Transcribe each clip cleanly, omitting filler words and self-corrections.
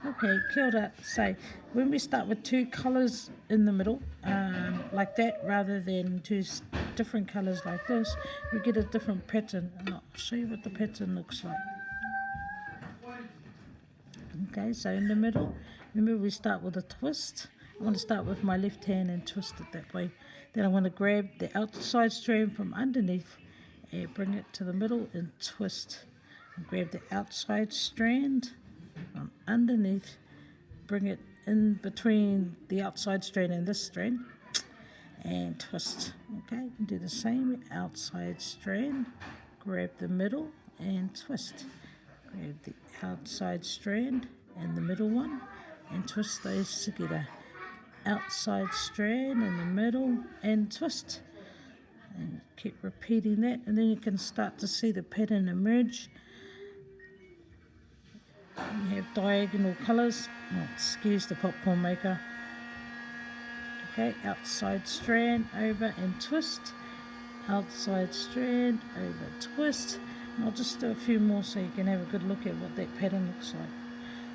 Okay, kia ora. So when we start with two colours in the middle, like that, rather than two different colours like this, we get a different pattern. And I'll show you what the pattern looks like. Okay, so in the middle, remember we start with a twist. I want to start with my left hand and twist it that way. Then I want to grab the outside strand from underneath and bring it to the middle and twist. And grab the outside strand from underneath, bring it in between the outside strand and this strand and twist. Okay, do the same, outside strand, grab the middle and twist. Grab the outside strand and the middle one and twist those together. Outside strand in the middle and twist. And keep repeating that, and then you can start to see the pattern emerge. You have diagonal colours. Oh, excuse the popcorn maker. Okay, outside strand over and twist. Outside strand over twist. And I'll just do a few more so you can have a good look at what that pattern looks like.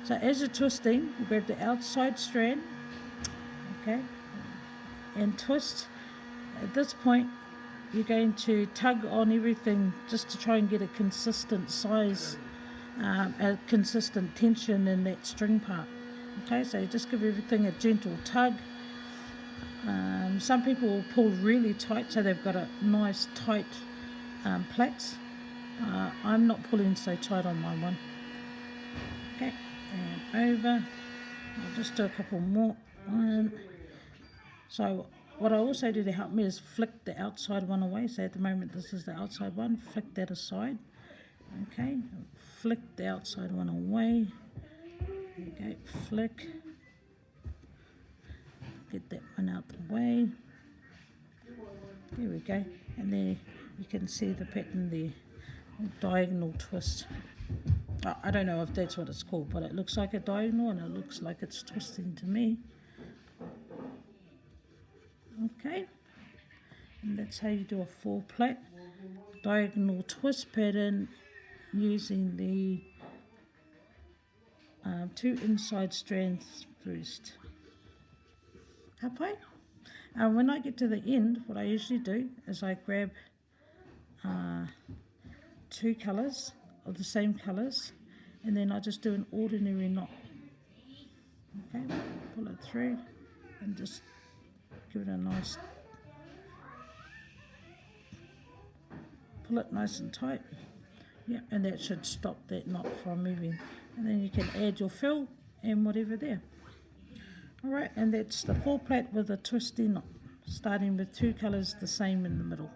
So as you're twisting, you grab the outside strand, okay, and twist. At this point, you're going to tug on everything just to try and get a consistent size, a consistent tension in that string part. Okay, so you just give everything a gentle tug. Some people will pull really tight so they've got a nice tight plaits. I'm not pulling so tight on my one. Okay, and over. I'll just do a couple more. So what I also do to help me is flick the outside one away. So at the moment this is the outside one, flick that aside. Okay, flick the outside one away. Okay, flick. Get that one out the way. There we go. And there you can see the pattern there. Diagonal twist. I don't know if that's what it's called, but it looks like a diagonal and it looks like it's twisting to me. Okay, and that's how you do a 4-plait diagonal twist pattern using the 2 inside strands first. Hapai. When I get to the end, what I usually do is I grab 2 colours of the same colours, and then I just do an ordinary knot. Okay, pull it through and just give it a nice, pull it nice and tight. Yeah, and that should stop that knot from moving. And then you can add your fill and whatever there. Alright, and that's the 4-plait with a twisty knot, starting with 2 colours the same in the middle.